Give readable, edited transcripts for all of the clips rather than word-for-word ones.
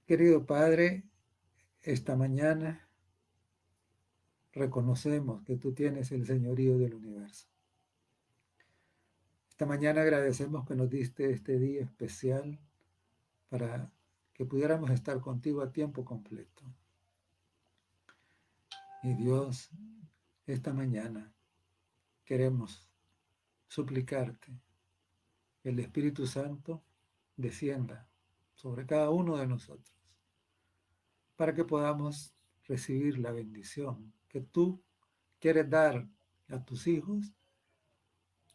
Querido Padre, esta mañana reconocemos que tú tienes el señorío del universo. Esta mañana agradecemos que nos diste este día especial para que pudiéramos estar contigo a tiempo completo. Y Dios, esta mañana queremos suplicarte que el Espíritu Santo descienda sobre cada uno de nosotros para que podamos recibir la bendición que tú quieres dar a tus hijos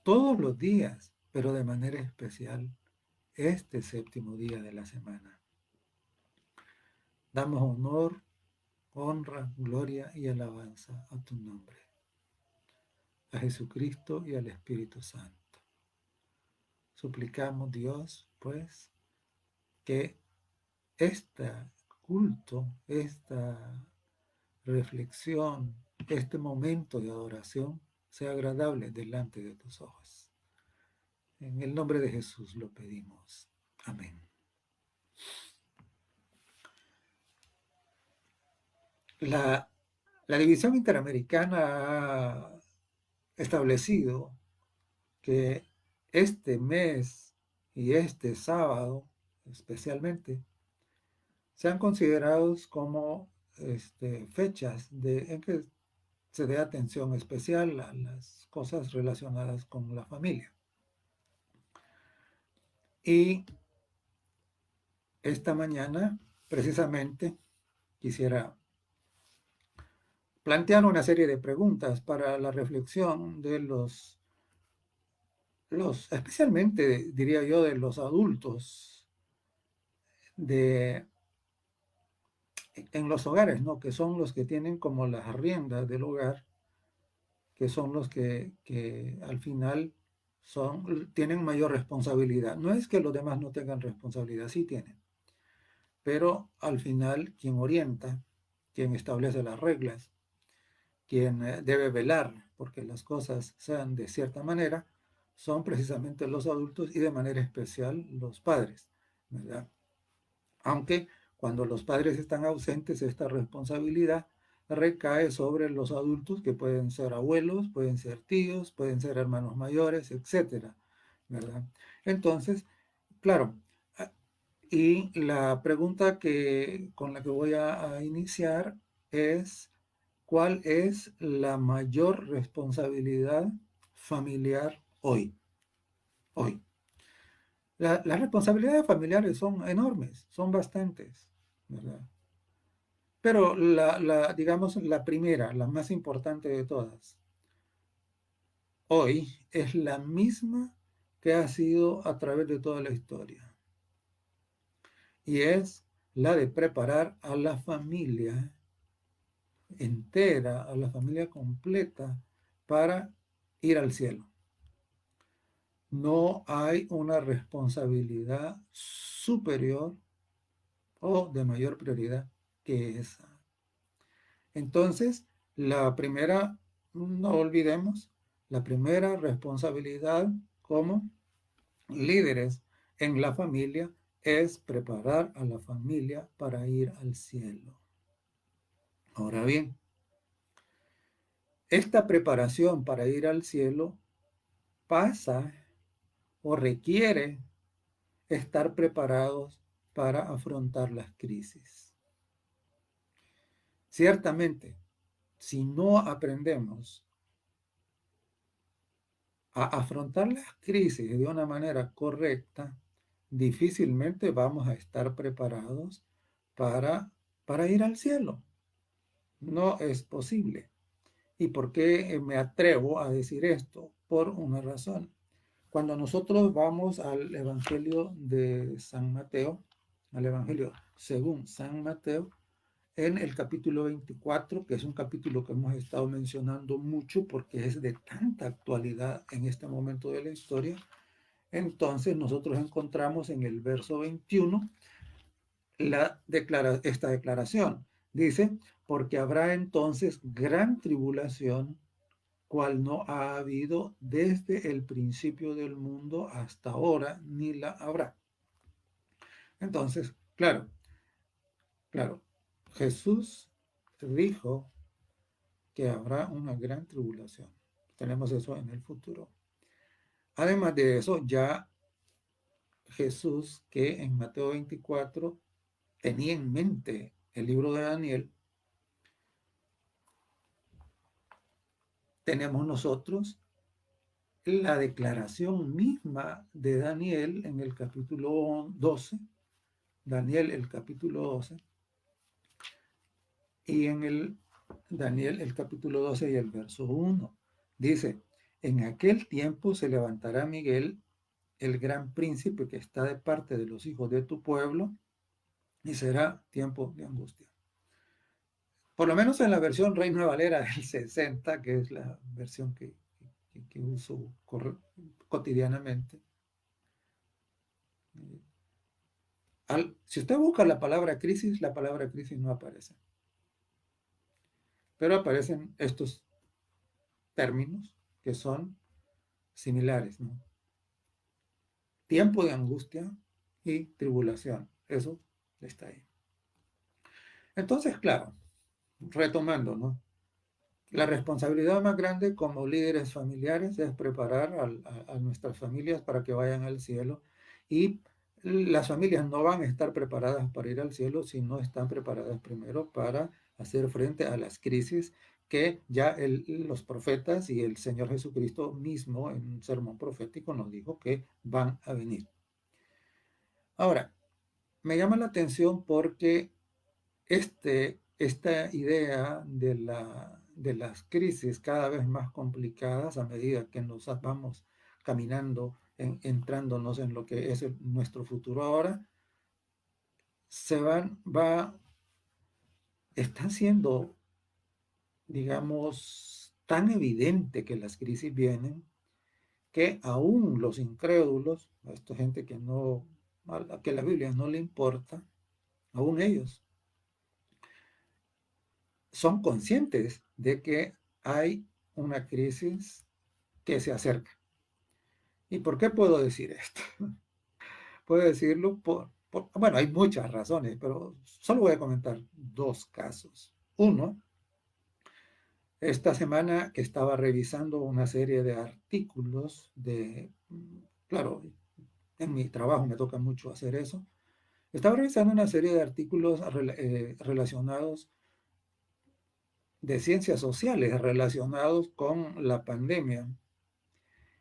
todos los días, pero de manera especial este séptimo día de la semana. Damos honor, honra, gloria y alabanza a tu nombre, a Jesucristo y al Espíritu Santo. Suplicamos, Dios, pues, que este culto, esta reflexión, este momento de adoración sea agradable delante de tus ojos. En el nombre de Jesús lo pedimos. Amén. La División Interamericana ha establecido que este mes y este sábado especialmente sean considerados como fechas en que se dé atención especial a las cosas relacionadas con la familia. Y esta mañana, precisamente, quisiera plantear una serie de preguntas para la reflexión de especialmente diría yo, de los adultos en los hogares, ¿no? Que son los que tienen como las riendas del hogar, que son los que al final tienen mayor responsabilidad. No es que los demás no tengan responsabilidad, sí tienen, pero al final quien orienta, quien establece las reglas, quien debe velar porque las cosas sean de cierta manera, son precisamente los adultos y de manera especial los padres, ¿verdad? Aunque cuando los padres están ausentes, esta responsabilidad recae sobre los adultos, que pueden ser abuelos, pueden ser tíos, pueden ser hermanos mayores, etcétera, ¿verdad? Entonces, claro, y la pregunta con la que voy a iniciar es, ¿cuál es la mayor responsabilidad familiar hoy? Hoy. Las responsabilidades familiares son enormes, son bastantes, ¿verdad? Pero digamos, la primera, la más importante de todas, hoy es la misma que ha sido a través de toda la historia. Y es la de preparar a la familia entera, a la familia completa, para ir al cielo. No hay una responsabilidad superior o de mayor prioridad que esa. Entonces, la primera, no olvidemos, la primera responsabilidad como líderes en la familia es preparar a la familia para ir al cielo. Ahora bien, esta preparación para ir al cielo pasa o requiere estar preparados para afrontar las crisis. Ciertamente, si no aprendemos a afrontar las crisis de una manera correcta, difícilmente vamos a estar preparados para ir al cielo. No es posible. ¿Y por qué me atrevo a decir esto? Por una razón. Cuando nosotros vamos al Evangelio de San Mateo, al Evangelio según San Mateo, en el capítulo 24, que es un capítulo que hemos estado mencionando mucho porque es de tanta actualidad en este momento de la historia, entonces nosotros encontramos en el verso 21 esta declaración. Dice, porque habrá entonces gran tribulación, cual no ha habido desde el principio del mundo hasta ahora, ni la habrá. Entonces, claro, Claro, Jesús dijo que habrá una gran tribulación. Tenemos eso en el futuro. Además de eso, ya Jesús, que en Mateo 24 tenía en mente el libro de Daniel, tenemos nosotros la declaración misma de Daniel en el capítulo 12, Daniel el capítulo 12, y en el Daniel el capítulo 12 y el verso 1. Dice, en aquel tiempo se levantará Miguel, el gran príncipe que está de parte de los hijos de tu pueblo, y será tiempo de angustia. Por lo menos en la versión Reina Valera del 60, que es la versión que uso cotidianamente. Si usted busca la palabra crisis no aparece. Pero aparecen estos términos que son similares, ¿no? Tiempo de angustia y tribulación. Eso está ahí. Entonces, claro, retomando, ¿no? La responsabilidad más grande como líderes familiares es preparar a nuestras familias para que vayan al cielo, y las familias no van a estar preparadas para ir al cielo si no están preparadas primero para hacer frente a las crisis que ya los profetas y el Señor Jesucristo mismo en un sermón profético nos dijo que van a venir. Ahora, me llama la atención porque esta idea de las crisis cada vez más complicadas a medida que nos vamos caminando, entrándonos en lo que es nuestro futuro ahora, está siendo, digamos, tan evidente que las crisis vienen que aún los incrédulos, a esta gente que la Biblia no le importa, aún ellos son conscientes de que hay una crisis que se acerca. ¿Y por qué puedo decir esto? Puedo decirlo bueno, hay muchas razones, pero solo voy a comentar dos casos. Uno, esta semana que estaba revisando una serie de artículos claro, en mi trabajo me toca mucho hacer eso, estaba revisando una serie de artículos relacionados de ciencias sociales relacionados con la pandemia.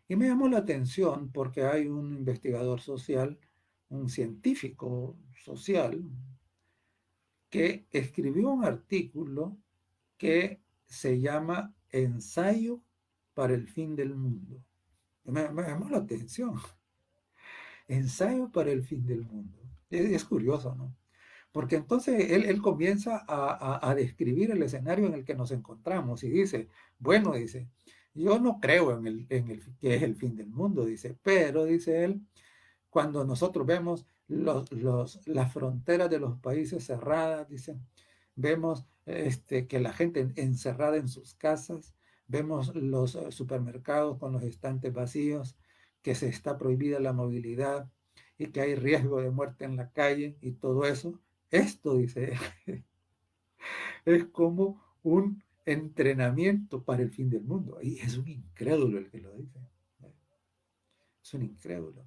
Y me llamó la atención porque hay un investigador social, un científico social, que escribió un artículo que se llama Ensayo para el fin del mundo. Me llamó la atención. Ensayo para el fin del mundo. Es curioso, ¿no? Porque entonces él comienza a describir el escenario en el que nos encontramos y dice, bueno, dice, yo no creo en el que es el fin del mundo, dice, pero, dice él, cuando nosotros vemos las fronteras de los países cerradas, dice, vemos que la gente encerrada en sus casas, vemos los supermercados con los estantes vacíos, que se está prohibida la movilidad y que hay riesgo de muerte en la calle y todo eso. Esto, dice, es como un entrenamiento para el fin del mundo. Y es un incrédulo el que lo dice. Es un incrédulo.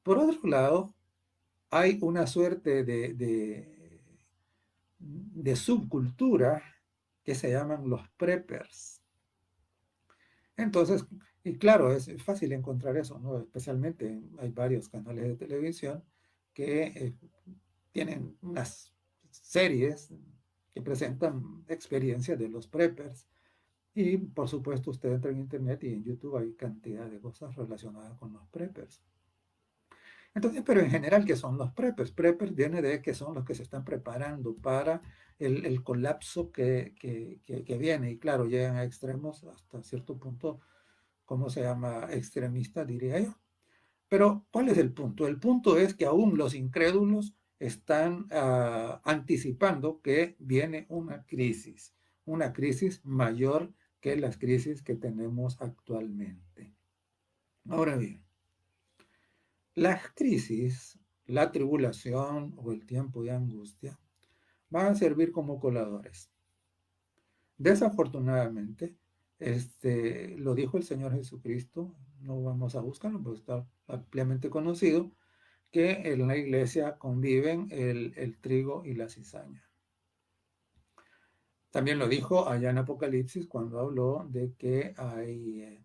Por otro lado, hay una suerte de subcultura que se llaman los preppers. Entonces, y claro, es fácil encontrar eso, ¿no? Especialmente hay varios canales de televisión que tienen unas series que presentan experiencias de los preppers. Y por supuesto, usted entra en internet y en YouTube hay cantidad de cosas relacionadas con los preppers. Entonces, pero en general, ¿qué son los preppers? Preppers viene de que son los que se están preparando para el colapso que viene. Y claro, llegan a extremos hasta cierto punto, ¿cómo se llama? Extremista, diría yo. Pero, ¿cuál es el punto? El punto es que aún los incrédulos están anticipando que viene una crisis mayor que las crisis que tenemos actualmente. Ahora bien, las crisis, la tribulación o el tiempo de angustia, van a servir como coladores. Desafortunadamente, lo dijo el Señor Jesucristo, no vamos a buscarlo, porque está ampliamente conocido, que en la iglesia conviven el trigo y la cizaña. También lo dijo allá en Apocalipsis cuando habló de que hay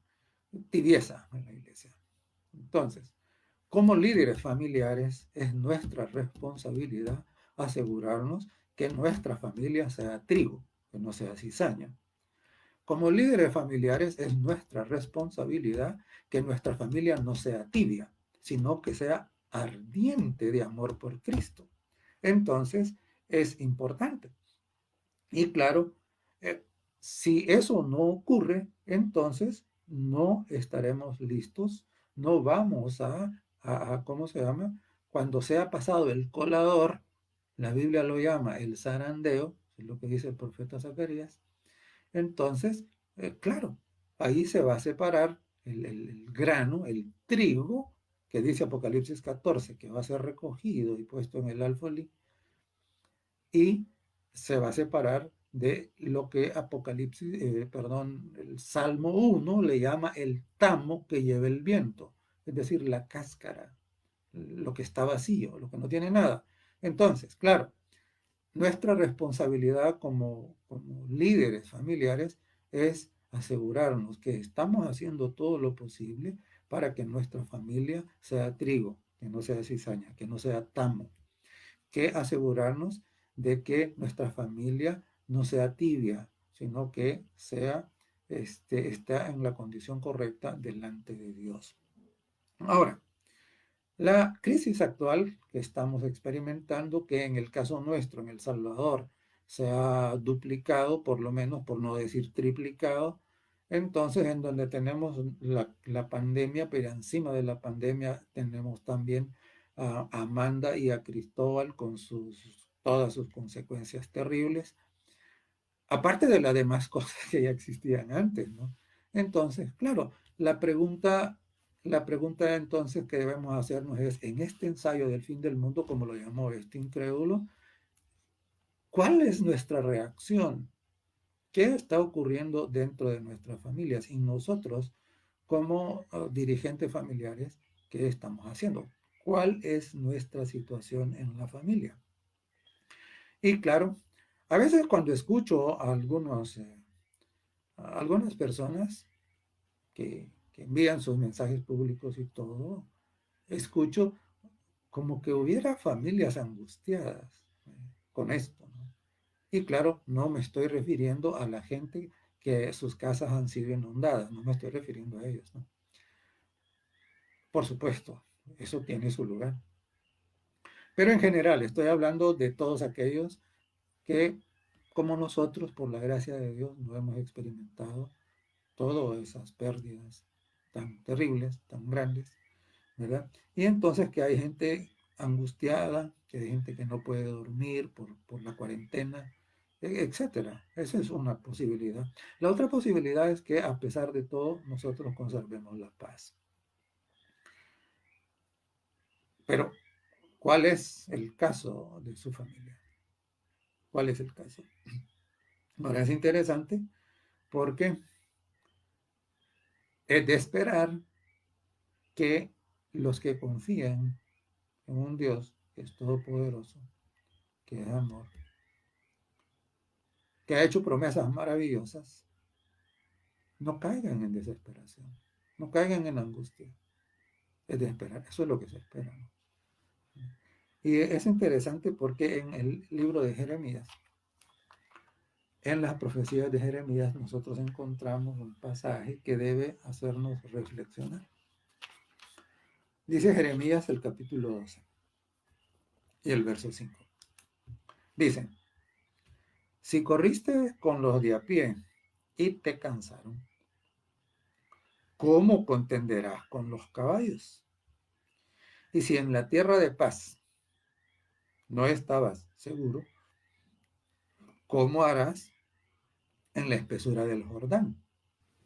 tibieza en la iglesia. Entonces, como líderes familiares, es nuestra responsabilidad asegurarnos que nuestra familia sea trigo, que no sea cizaña. Como líderes familiares, es nuestra responsabilidad que nuestra familia no sea tibia, sino que sea ardiente de amor por Cristo. Entonces, es importante. Y claro, eh, si eso no ocurre, entonces no estaremos listos, no vamos ¿cómo se llama? Cuando sea pasado el colador, la Biblia lo llama el zarandeo, es lo que dice el profeta Zacarías, entonces, claro, ahí se va a separar el grano, el trigo, que dice Apocalipsis 14, que va a ser recogido y puesto en el alfolí, y se va a separar de lo que el Salmo 1 le llama el tamo que lleva el viento, es decir, la cáscara, lo que está vacío, lo que no tiene nada. Entonces, claro, nuestra responsabilidad como líderes familiares es asegurarnos que estamos haciendo todo lo posible para que nuestra familia sea trigo, que no sea cizaña, que no sea tamo, que asegurarnos de que nuestra familia no sea tibia, sino que está en la condición correcta delante de Dios. Ahora, la crisis actual que estamos experimentando, que en el caso nuestro, en El Salvador, se ha duplicado, por lo menos, por no decir triplicado, entonces en donde tenemos la pandemia, pero encima de la pandemia tenemos también a Amanda y a Cristóbal con todas sus consecuencias terribles, aparte de las demás cosas que ya existían antes, ¿no? Entonces, claro, la pregunta entonces que debemos hacernos es, en este ensayo del fin del mundo, como lo llamó este incrédulo, ¿cuál es nuestra reacción? ¿Qué está ocurriendo dentro de nuestras familias? Y nosotros, como dirigentes familiares, ¿qué estamos haciendo? ¿Cuál es nuestra situación en la familia? Y claro, a veces cuando escucho a algunas personas que envían sus mensajes públicos y todo, escucho como que hubiera familias angustiadas con esto, ¿no? Y claro, no me estoy refiriendo a la gente que sus casas han sido inundadas, no me estoy refiriendo a ellos, ¿no? Por supuesto, eso tiene su lugar. Pero en general, estoy hablando de todos aquellos que, como nosotros, por la gracia de Dios, no hemos experimentado todas esas pérdidas tan terribles, tan grandes, ¿verdad? Y entonces que hay gente angustiada, que hay gente que no puede dormir por la cuarentena, etcétera. Esa es una posibilidad. La otra posibilidad es que a pesar de todo nosotros conservemos la paz. Pero, ¿cuál es el caso de su familia? ¿Cuál es el caso? Ahora es interesante porque es de esperar que los que confían en un Dios que es todopoderoso, que es amor, que ha hecho promesas maravillosas, no caigan en desesperación, no caigan en angustia. Es de esperar, eso es lo que se espera, ¿no? Y es interesante porque en el libro de Jeremías, en las profecías de Jeremías, nosotros encontramos un pasaje que debe hacernos reflexionar. Dice Jeremías el capítulo 12 y el verso 5. Dice, si corriste con los de a pie y te cansaron, ¿cómo contenderás con los caballos? Y si en la tierra de paz no estabas seguro, ¿cómo harás en la espesura del Jordán?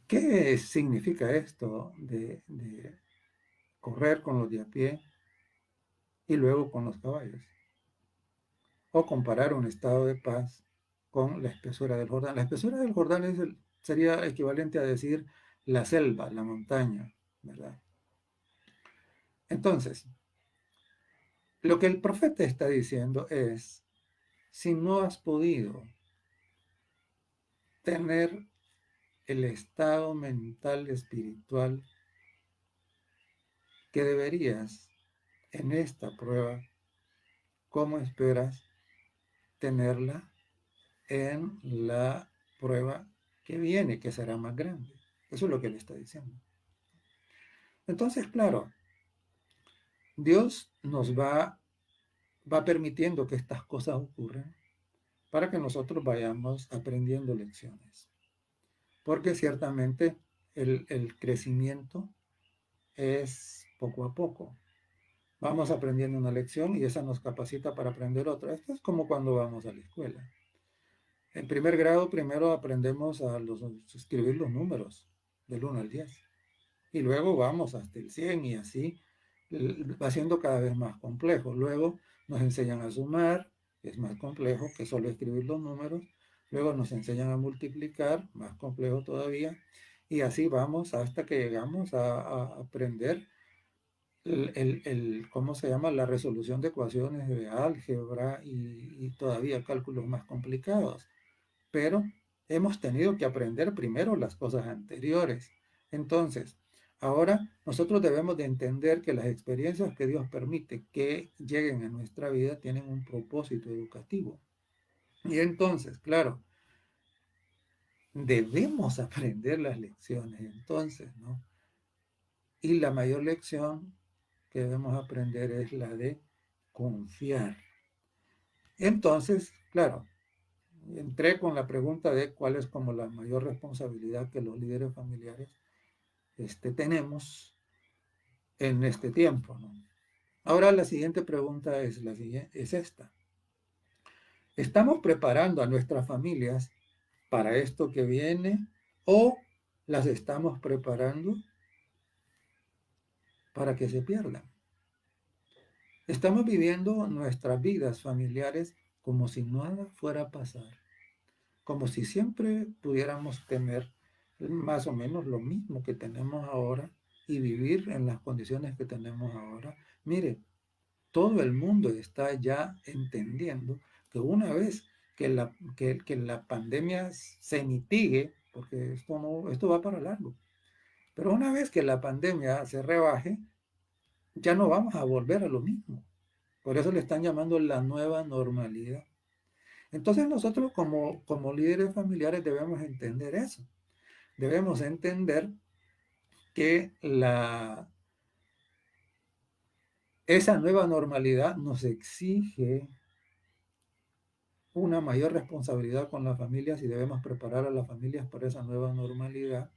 ¿Qué significa esto de correr con los de a pie y luego con los caballos? o comparar un estado de paz con la espesura del Jordán. La espesura del Jordán sería equivalente a decir la selva, la montaña, ¿verdad? Entonces, lo que el profeta está diciendo es, si no has podido tener el estado mental espiritual que deberías en esta prueba, ¿cómo esperas tenerla en la prueba que viene, que será más grande? Eso es lo que él está diciendo. Entonces, claro, Dios nos va permitiendo que estas cosas ocurran para que nosotros vayamos aprendiendo lecciones. Porque ciertamente el crecimiento es poco a poco. Vamos aprendiendo una lección y esa nos capacita para aprender otra. Esto es como cuando vamos a la escuela. En primer grado, primero aprendemos a escribir los números del 1 al 10. Y luego vamos hasta el 100 y así va siendo cada vez más complejo. Luego nos enseñan a sumar, es más complejo que solo escribir los números. Luego nos enseñan a multiplicar, más complejo todavía. Y así vamos hasta que llegamos a aprender ¿cómo se llama? La resolución de ecuaciones de álgebra y todavía cálculos más complicados. Pero hemos tenido que aprender primero las cosas anteriores. Entonces, ahora nosotros debemos de entender que las experiencias que Dios permite que lleguen a nuestra vida tienen un propósito educativo. Y entonces, claro, debemos aprender las lecciones entonces, ¿no? Y la mayor lección que debemos aprender es la de confiar. Entonces, claro, entré con la pregunta de cuál es como la mayor responsabilidad que los líderes familiares tenemos en este tiempo, ¿no? Ahora la siguiente pregunta es esta. ¿Estamos preparando a nuestras familias para esto que viene o las estamos preparando para que se pierdan? Estamos viviendo nuestras vidas familiares como si nada fuera a pasar, como si siempre pudiéramos tener más o menos lo mismo que tenemos ahora y vivir en las condiciones que tenemos ahora. Mire, todo el mundo está ya entendiendo que una vez que la pandemia se mitigue, porque esto va para largo, pero una vez que la pandemia se rebaje, ya no vamos a volver a lo mismo. Por eso le están llamando la nueva normalidad. Entonces nosotros como líderes familiares debemos entender eso. Debemos entender que esa nueva normalidad nos exige una mayor responsabilidad con las familias y debemos preparar a las familias para esa nueva normalidad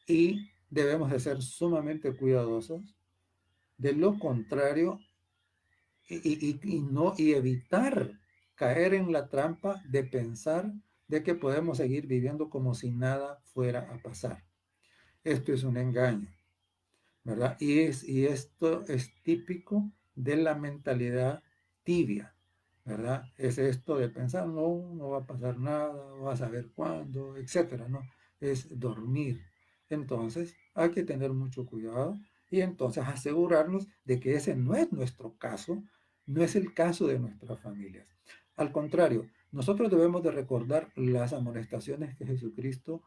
y debemos de ser sumamente cuidadosos. De lo contrario, y evitar caer en la trampa de pensar de que podemos seguir viviendo como si nada fuera a pasar. Esto es un engaño, ¿verdad? Y esto es típico de la mentalidad tibia, ¿verdad? Es esto de pensar, no va a pasar nada, vas a ver cuándo, etcétera, ¿no? Es dormir. Entonces, hay que tener mucho cuidado y entonces asegurarnos de que ese no es nuestro caso, no es el caso de nuestras familias. Al contrario, nosotros debemos de recordar las amonestaciones que Jesucristo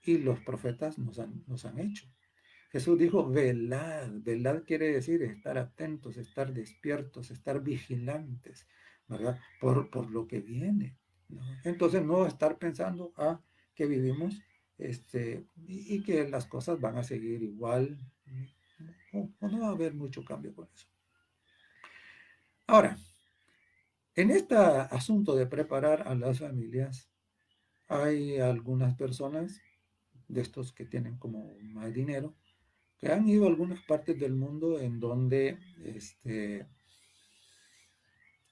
y los profetas nos han hecho. Jesús dijo, velad. Velad quiere decir estar atentos, estar despiertos, estar vigilantes, ¿verdad? Por lo que viene, ¿no? Entonces no estar pensando que vivimos y que las cosas van a seguir igual, o no va a haber mucho cambio con eso. Ahora, en este asunto de preparar a las familias, hay algunas personas de estos que tienen como más dinero, que han ido a algunas partes del mundo en donde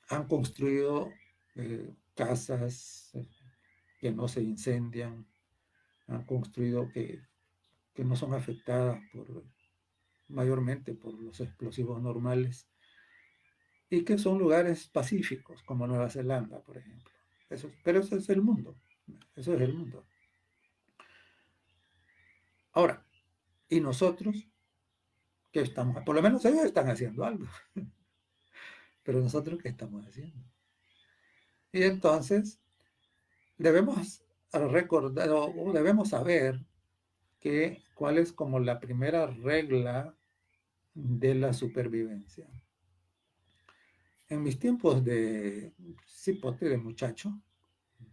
han construido casas que no se incendian, han construido que no son afectadas mayormente por los explosivos normales. y que son lugares pacíficos, como Nueva Zelanda, por ejemplo. Pero eso es el mundo. Eso es el mundo. Ahora, ¿y nosotros qué estamos? Por lo menos ellos están haciendo algo, pero nosotros qué estamos haciendo. Y entonces debemos recordar o debemos saber que cuál es como la primera regla de la supervivencia. En mis tiempos de cipote, de muchacho,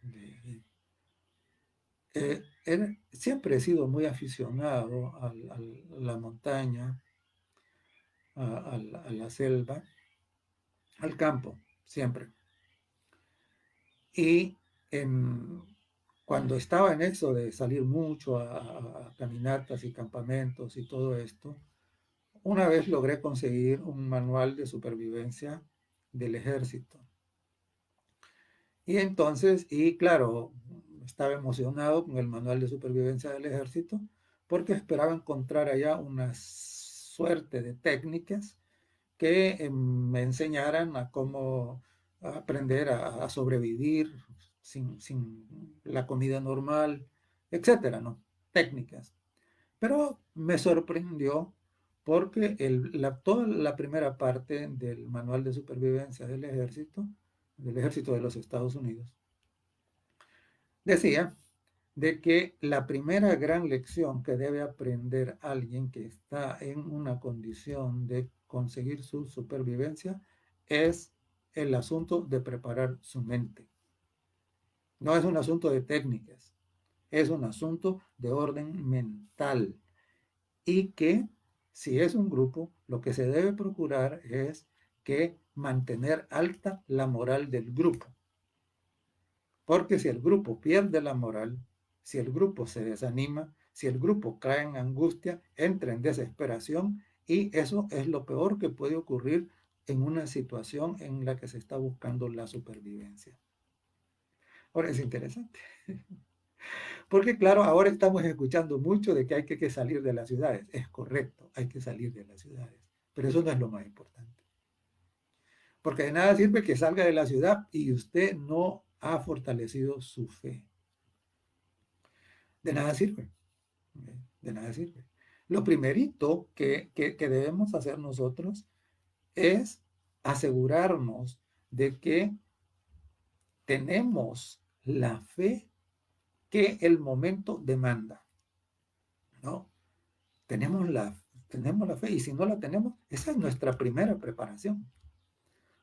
de, siempre he sido muy aficionado a la montaña, a la selva, al campo, siempre. Y cuando estaba en eso de salir mucho a caminatas y campamentos y todo esto, una vez logré conseguir un manual de supervivencia del ejército. Y entonces, y claro, estaba emocionado con el manual de supervivencia del ejército porque esperaba encontrar allá una suerte de técnicas que me enseñaran a cómo aprender a sobrevivir sin la comida normal, etcétera, ¿no? Técnicas. Pero me sorprendió porque toda la primera parte del manual de supervivencia del ejército de los Estados Unidos, decía de que la primera gran lección que debe aprender alguien que está en una condición de conseguir su supervivencia es el asunto de preparar su mente. No es un asunto de técnicas, es un asunto de orden mental. Y que si es un grupo, lo que se debe procurar es que mantener alta la moral del grupo. Porque si el grupo pierde la moral, si el grupo se desanima, si el grupo cae en angustia, entra en desesperación, y eso es lo peor que puede ocurrir en una situación en la que se está buscando la supervivencia. Ahora es interesante, porque claro, ahora estamos escuchando mucho de que hay que salir de las ciudades. Es correcto, hay que salir de las ciudades, pero eso no es lo más importante. Porque de nada sirve que salga de la ciudad y usted no ha fortalecido su fe. De nada sirve. De nada sirve. Lo primerito que debemos hacer nosotros es asegurarnos de que tenemos la fe que el momento demanda, ¿no? Tenemos la fe, y si no la tenemos, esa es nuestra primera preparación.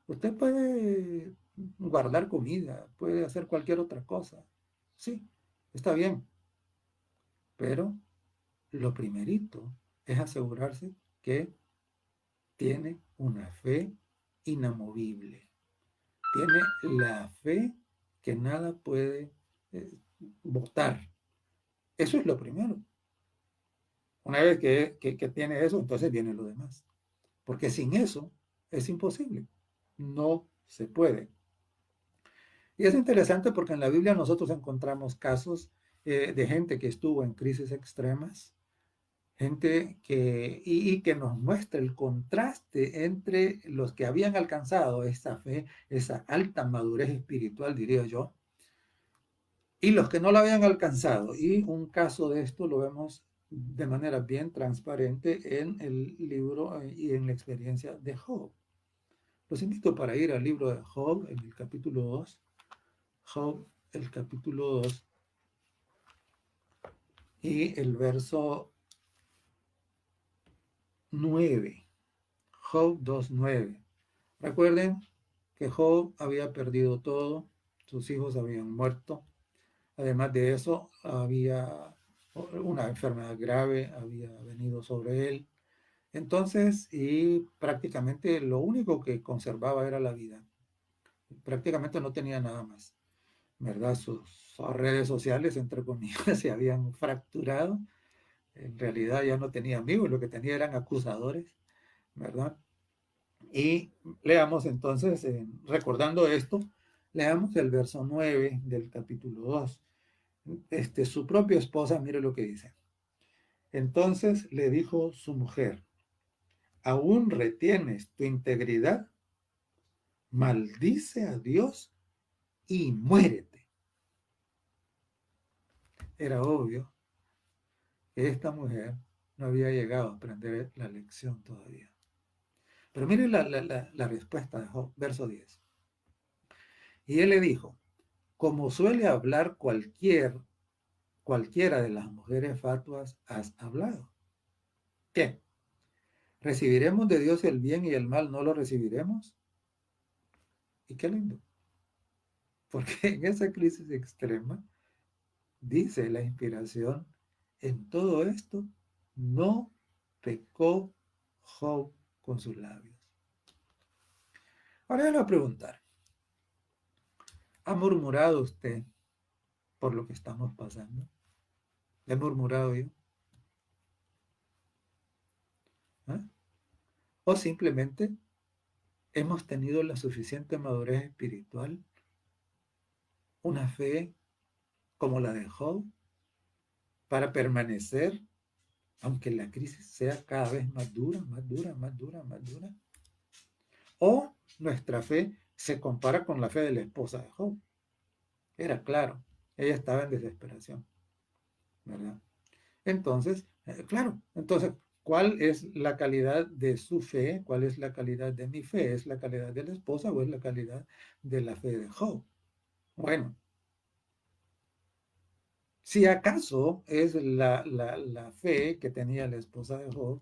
Usted puede guardar comida, puede hacer cualquier otra cosa, sí, está bien, pero lo primerito es asegurarse que tiene una fe inamovible, tiene la fe que nada puede botar. Eso es lo primero. Una vez que tiene eso, entonces viene lo demás. Porque sin eso es imposible. No se puede. Y es interesante porque en la Biblia nosotros encontramos casos de gente que estuvo en crisis extremas, gente y que nos muestra el contraste entre los que habían alcanzado esa fe, esa alta madurez espiritual, diría yo, y los que no la habían alcanzado. Y un caso de esto lo vemos de manera bien transparente en el libro y en la experiencia de Job. Los invito para ir al libro de Job, en el capítulo 2. Job, el capítulo 2 y el verso 9. Job 2:9. Recuerden que Job había perdido todo, sus hijos habían muerto. Además de eso, había una enfermedad grave, había venido sobre él. Entonces, y prácticamente lo único que conservaba era la vida. Prácticamente no tenía nada más, ¿verdad? Sus redes sociales, entre comillas, se habían fracturado. En realidad ya no tenía amigos, lo que tenía eran acusadores, ¿verdad? Y leamos entonces, recordando esto, leamos el verso 9 del capítulo 2. Su propia esposa, mire lo que dice. Entonces le dijo su mujer, ¿aún retienes tu integridad? maldice a Dios y muérete. Era obvio que esta mujer no había llegado a aprender la lección todavía. Pero miren la respuesta de Job, verso 10. Y él le dijo, como suele hablar cualquiera de las mujeres fatuas, has hablado. ¿Qué? ¿Recibiremos de Dios el bien y el mal no lo recibiremos? Y qué lindo. Porque en esa crisis extrema, dice la inspiración, en todo esto no pecó Job con sus labios. Ahora le voy a preguntar, ¿ha murmurado usted por lo que estamos pasando? ¿Le he murmurado yo? ¿Ah? ¿O simplemente hemos tenido la suficiente madurez espiritual, una fe como la de Job, para permanecer, aunque la crisis sea cada vez más dura, más dura, más dura, más dura? ¿O nuestra fe se compara con la fe de la esposa de Job? Era claro, ella estaba en desesperación, ¿verdad? Entonces, claro, entonces, ¿cuál es la calidad de su fe? ¿Cuál es la calidad de mi fe? ¿Es la calidad de la esposa o es la calidad de la fe de Job? Bueno, si acaso es la fe que tenía la esposa de Job,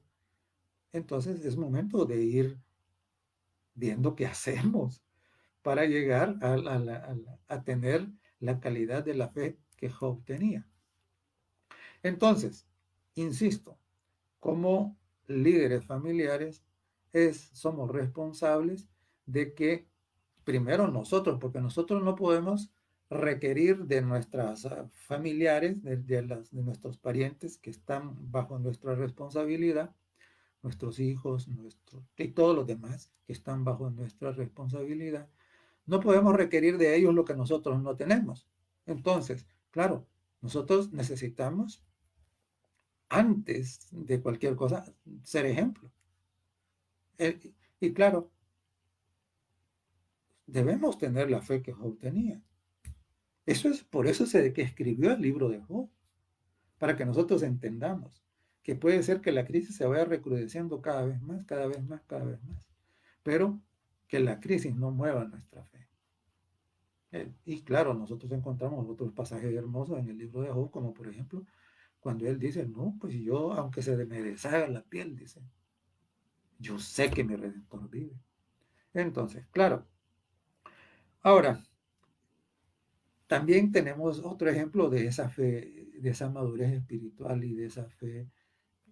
entonces es momento de ir viendo qué hacemos para llegar a tener la calidad de la fe que Job tenía. Entonces, insisto, como líderes familiares, somos responsables de que primero nosotros, porque nosotros no podemos requerir de nuestras familiares, de nuestros parientes que están bajo nuestra responsabilidad, nuestros hijos, y todos los demás que están bajo nuestra responsabilidad, no podemos requerir de ellos lo que nosotros no tenemos. Entonces, claro, nosotros necesitamos, antes de cualquier cosa, ser ejemplo. Y claro, debemos tener la fe que Job tenía. Eso es por eso que escribió el libro de Job, para que nosotros entendamos que puede ser que la crisis se vaya recrudeciendo cada vez más, cada vez más, cada vez más, pero que la crisis no mueva nuestra fe. Y claro, nosotros encontramos otros pasajes hermosos en el libro de Job, como por ejemplo, cuando él dice, no, pues yo, aunque se me deshaga la piel, dice, yo sé que mi Redentor vive. Entonces, claro. Ahora, también tenemos otro ejemplo de esa fe, de esa madurez espiritual y de esa fe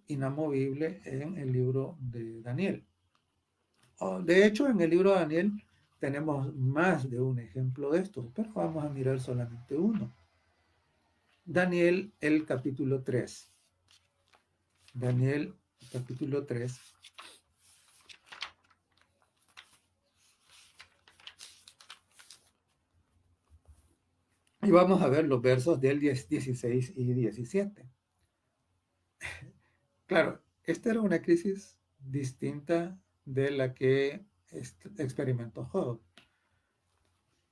inamovible en el libro de Daniel. De hecho, en el libro de Daniel tenemos más de un ejemplo de esto, pero vamos a mirar solamente uno. Daniel, el capítulo 3. Daniel, capítulo 3. Y vamos a ver los versos del 16 y 17. Claro, esta era una crisis distinta de la que experimentó Job,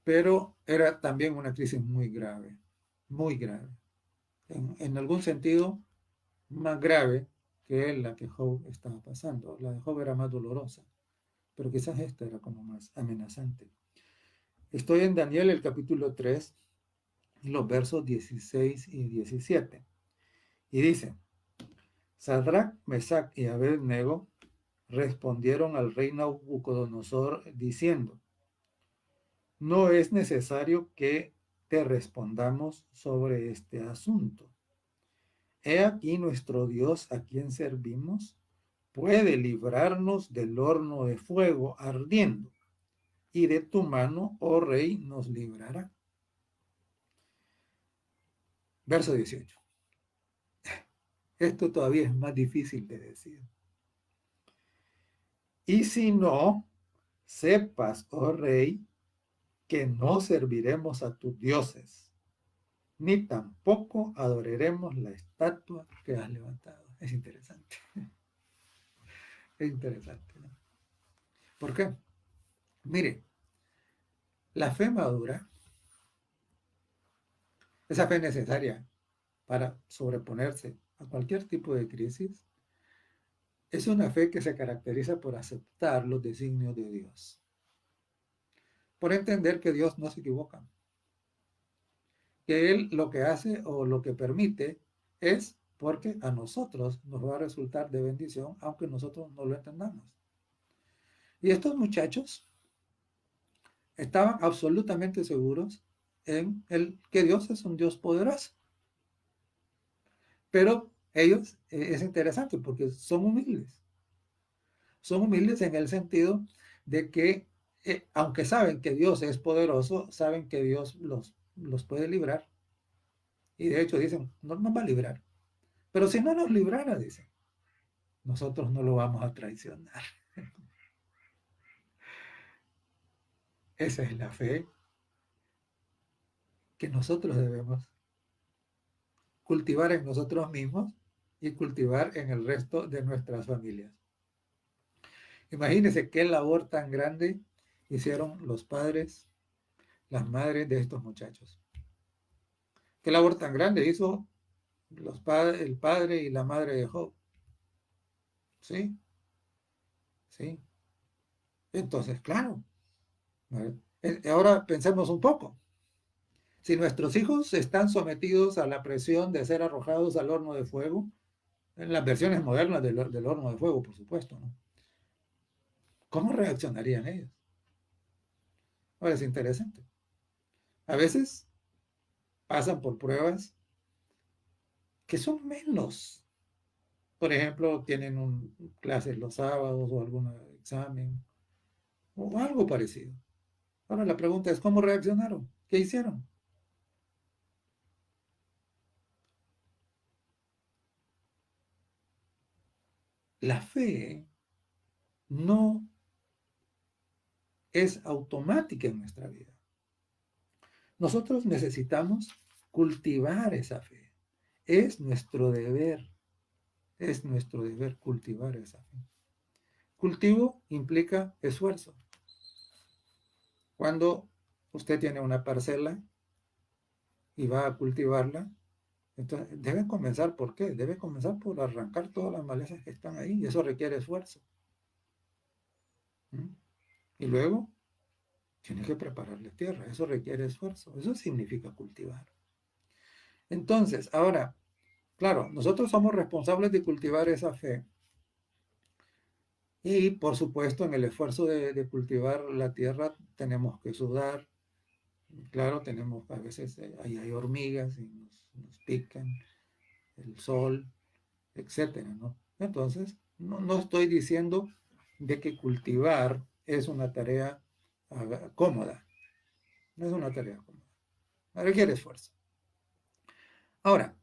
pero era también una crisis muy grave, muy grave. En algún sentido, más grave que la que Job estaba pasando. La de Job era más dolorosa, pero quizás esta era como más amenazante. Estoy en Daniel, el capítulo 3, los versos 16 y 17. Y dice, Sadrach, Mesach y Abednego respondieron al rey Nabucodonosor diciendo, no es necesario que te respondamos sobre este asunto. He aquí nuestro Dios a quien servimos puede librarnos del horno de fuego ardiendo, y de tu mano, oh rey, nos librará. Verso 18. Esto todavía es más difícil de decir. Y si no, sepas, oh rey, que no serviremos a tus dioses, ni tampoco adoraremos la estatua que has levantado. Es interesante. Es interesante, ¿no? ¿Por qué? Mire, La fe madura, esa fe necesaria para sobreponerse a cualquier tipo de crisis, es una fe que se caracteriza por aceptar los designios de Dios, por entender que Dios no se equivoca, que Él lo que hace o lo que permite es porque a nosotros nos va a resultar de bendición, aunque nosotros no lo entendamos. Y estos muchachos estaban absolutamente seguros en el que Dios es un Dios poderoso. Pero ellos, es interesante porque son humildes. Son humildes en el sentido de que, aunque saben que Dios es poderoso, saben que Dios los puede librar. Y de hecho dicen, no nos va a librar. Pero si no nos librara, dicen, nosotros no lo vamos a traicionar. Esa es la fe que nosotros debemos cultivar en nosotros mismos y cultivar en el resto de nuestras familias. Imagínense qué labor tan grande hicieron los padres, las madres de estos muchachos. Qué labor tan grande hizo el padre y la madre de Job. ¿Sí? ¿Sí? Entonces, claro. Ahora pensemos un poco. Si nuestros hijos están sometidos a la presión de ser arrojados al horno de fuego, en las versiones modernas del horno de fuego, por supuesto, ¿no? ¿Cómo reaccionarían ellos? Ahora es interesante. A veces pasan por pruebas que son menos. Por ejemplo, tienen clases los sábados o algún examen o algo parecido. Ahora la pregunta es, ¿cómo reaccionaron? ¿Qué hicieron? La fe no es automática en nuestra vida. Nosotros necesitamos cultivar esa fe. Es nuestro deber cultivar esa fe. Cultivo implica esfuerzo. Cuando usted tiene una parcela y va a cultivarla, entonces debe comenzar ¿por qué? Debe comenzar por arrancar todas las malezas que están ahí y eso requiere esfuerzo. ¿Mm? Y luego tiene que prepararle tierra, eso requiere esfuerzo, eso significa cultivar. Entonces, ahora, claro, nosotros somos responsables de cultivar esa fe y por supuesto en el esfuerzo de cultivar la tierra tenemos que sudar, claro, tenemos a veces, ahí hay hormigas y nos pican, el sol, etcétera, ¿no? Entonces, no estoy diciendo de que cultivar es una tarea cómoda, no es una tarea cómoda, requiere esfuerzo. Ahora,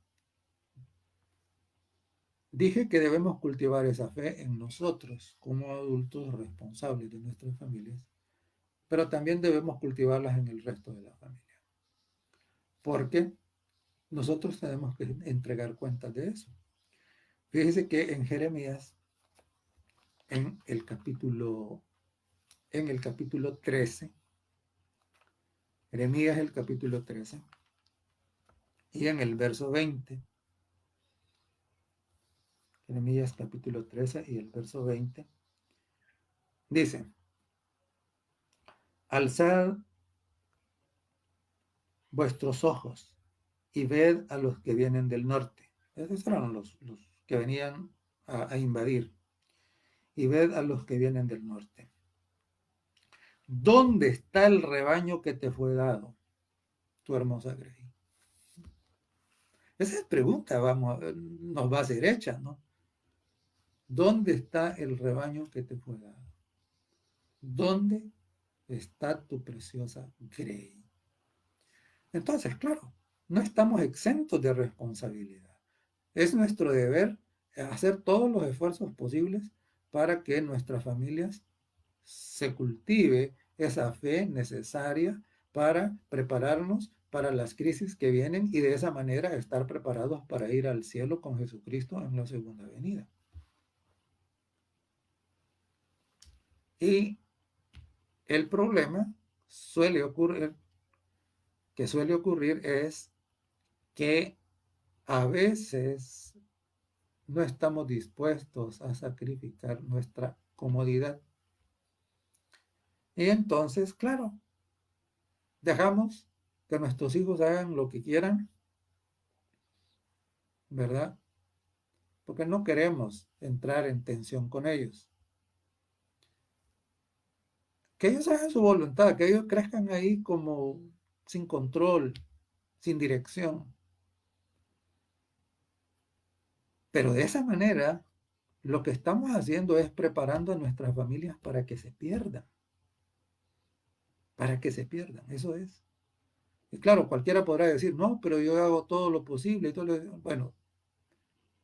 dije que debemos cultivar esa fe en nosotros como adultos responsables de nuestras familias, pero también debemos cultivarlas en el resto de la familia, porque nosotros tenemos que entregar cuentas de eso. Fíjese que en Jeremías, en el capítulo, en el capítulo 13, Jeremías el capítulo 13, y en el verso 20, Jeremías capítulo 13 y el verso 20, dice, alzad vuestros ojos y ved a los que vienen del norte. Esos eran los que venían a invadir. Y ved a los que vienen del norte. ¿Dónde está el rebaño que te fue dado, tu hermosa Grey? Esa pregunta nos va a ser hecha, ¿no? ¿Dónde está el rebaño que te fue dado? ¿Dónde está tu preciosa Grey? Entonces, claro, no estamos exentos de responsabilidad. Es nuestro deber hacer todos los esfuerzos posibles para que en nuestras familias se cultive esa fe necesaria para prepararnos para las crisis que vienen y de esa manera estar preparados para ir al cielo con Jesucristo en la segunda venida. Y el problema suele ocurrir es que a veces no estamos dispuestos a sacrificar nuestra comodidad. Y entonces, claro, dejamos que nuestros hijos hagan lo que quieran, ¿verdad? Porque no queremos entrar en tensión con ellos. Que ellos hagan su voluntad, que ellos crezcan ahí como sin control, sin dirección. Pero de esa manera, lo que estamos haciendo es preparando a nuestras familias para que se pierdan, eso es. Y claro, cualquiera podrá decir, no, pero yo hago todo lo posible y todo lo... Bueno,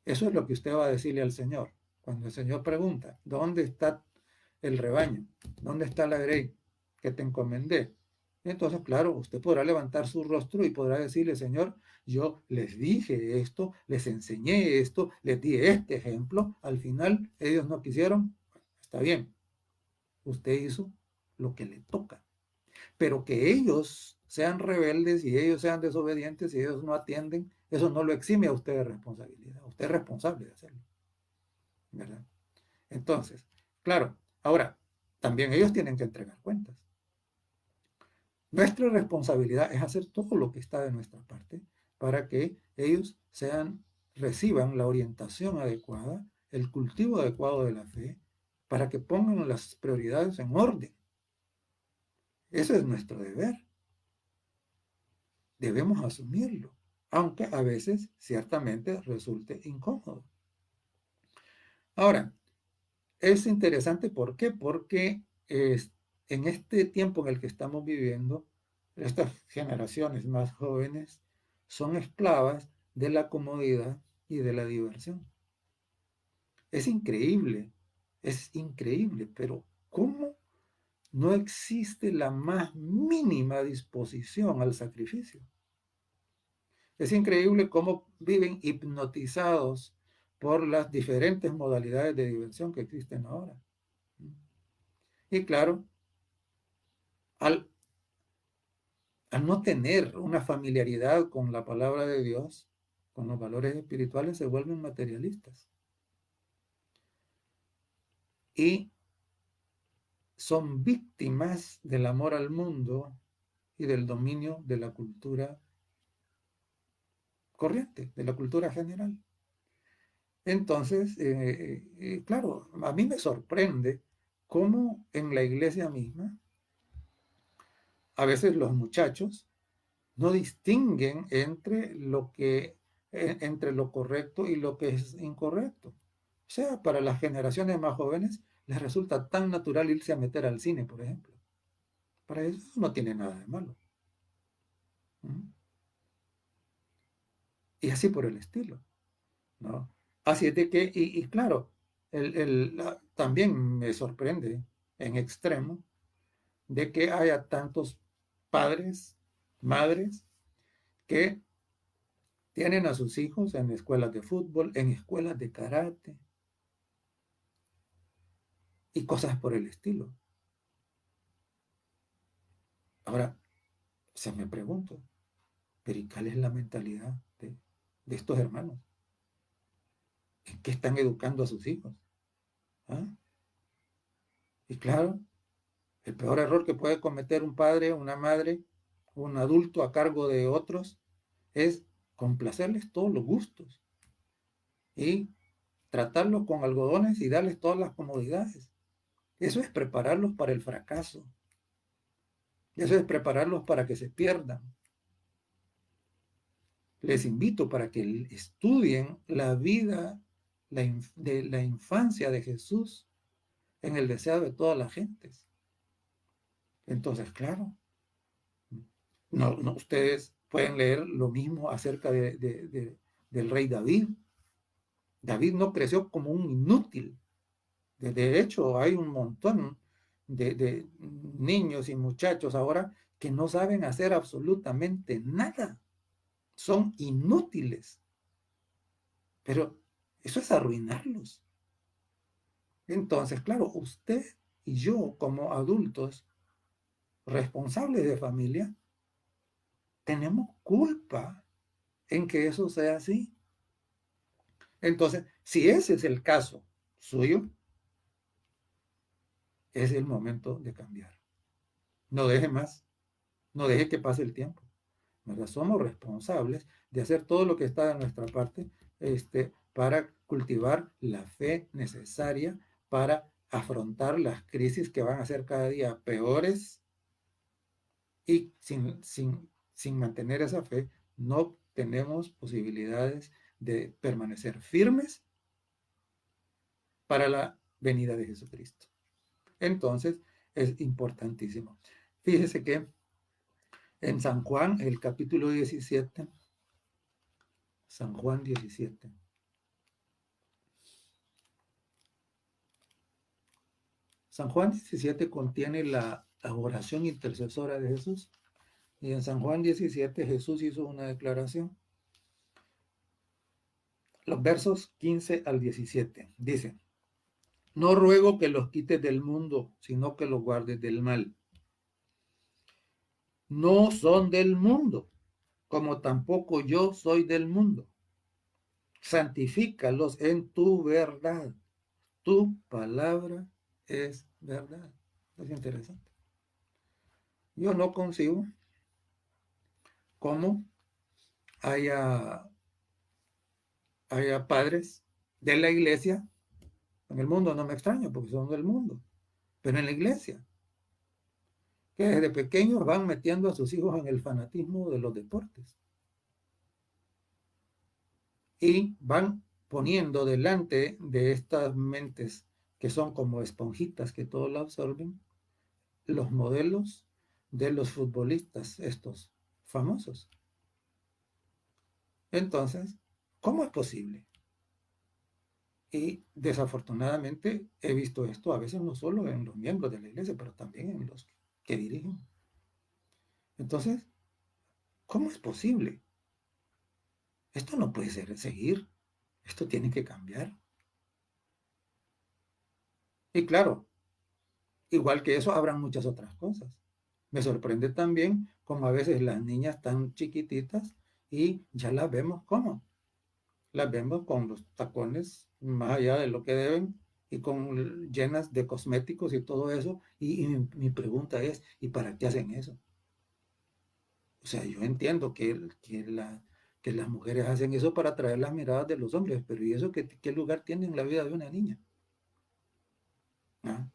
eso es lo que usted va a decirle al Señor. Cuando el Señor pregunta, ¿dónde está el rebaño? ¿Dónde está la grey que te encomendé? Entonces, claro, usted podrá levantar su rostro y podrá decirle, Señor, yo les dije esto, les enseñé esto, les di este ejemplo. Al final, ellos no quisieron. Está bien, usted hizo lo que le toca. Pero que ellos sean rebeldes y ellos sean desobedientes y ellos no atienden, eso no lo exime a usted de responsabilidad. Usted es responsable de hacerlo, ¿verdad? Entonces, claro, ahora, también ellos tienen que entregar cuentas. Nuestra responsabilidad es hacer todo lo que está de nuestra parte para que ellos reciban la orientación adecuada, el cultivo adecuado de la fe, para que pongan las prioridades en orden. Ese es nuestro deber. Debemos asumirlo, aunque a veces ciertamente resulte incómodo. Ahora, es interesante, ¿por qué? Porque en este tiempo en el que estamos viviendo, estas generaciones más jóvenes son esclavas de la comodidad y de la diversión. Es increíble, pero ¿cómo no existe la más mínima disposición al sacrificio? Es increíble cómo viven hipnotizados por las diferentes modalidades de diversión que existen ahora. Y claro, al, al no tener una familiaridad con la palabra de Dios, con los valores espirituales, se vuelven materialistas. Y son víctimas del amor al mundo y del dominio de la cultura corriente, de la cultura general. Entonces, claro, a mí me sorprende cómo en la iglesia misma, a veces los muchachos no distinguen entre lo correcto y lo que es incorrecto. O sea, para las generaciones más jóvenes les resulta tan natural irse a meter al cine, por ejemplo. Para eso no tiene nada de malo. ¿Mm? Y así por el estilo, ¿no? Así es de que, y claro, también me sorprende en extremo de que haya tantos padres, madres, que tienen a sus hijos en escuelas de fútbol, en escuelas de karate y cosas por el estilo. Ahora, se me pregunto, ¿pero y cuál es la mentalidad de estos hermanos? ¿En qué están educando a sus hijos? ¿Ah? Y claro, el peor error que puede cometer un padre, una madre, un adulto a cargo de otros es complacerles todos los gustos y tratarlos con algodones y darles todas las comodidades. Eso es prepararlos para el fracaso. Eso es prepararlos para que se pierdan. Les invito para que estudien la vida de la infancia de Jesús en el deseo de todas las gentes. Entonces, claro, ustedes pueden leer lo mismo acerca del rey David. David no creció como un inútil. De hecho, hay un montón de niños y muchachos ahora que no saben hacer absolutamente nada. Son inútiles. Pero eso es arruinarlos. Entonces, claro, usted y yo como adultos responsables de familia, tenemos culpa en que eso sea así. Entonces, si ese es el caso suyo, es el momento de cambiar. No deje más, no deje que pase el tiempo. ¿Verdad? Somos responsables de hacer todo lo que está de nuestra parte para cultivar la fe necesaria para afrontar las crisis que van a ser cada día peores, y sin mantener esa fe no tenemos posibilidades de permanecer firmes para la venida de Jesucristo. Entonces, es importantísimo. Fíjese que en San Juan, el capítulo 17, San Juan 17, San Juan 17 contiene la oración intercesora de Jesús. Y en San Juan 17 Jesús hizo una declaración. Los versos 15 al 17 dicen: no ruego que los quites del mundo, sino que los guardes del mal. No son del mundo, como tampoco yo soy del mundo. Santifícalos en tu verdad. Tu palabra es verdad. Es interesante. Yo no consigo cómo haya padres de la iglesia. En el mundo no me extraña porque son del mundo, pero en la iglesia, que desde pequeños van metiendo a sus hijos en el fanatismo de los deportes y van poniendo delante de estas mentes que son como esponjitas que todo lo absorben, los modelos de los futbolistas estos famosos. Entonces, ¿cómo es posible? Y desafortunadamente he visto esto a veces no solo en los miembros de la iglesia, pero también en los que dirigen. Entonces, ¿cómo es posible? Esto no puede seguir. Esto tiene que cambiar. Y claro, igual que eso, habrán muchas otras cosas. Me sorprende también como a veces las niñas tan chiquititas y ya las vemos como. Las vemos con los tacones más allá de lo que deben y con llenas de cosméticos y todo eso. Y mi pregunta es, ¿y para qué hacen eso? O sea, yo entiendo que las mujeres hacen eso para atraer las miradas de los hombres, pero ¿y eso qué lugar tiene en la vida de una niña? ¿Ah?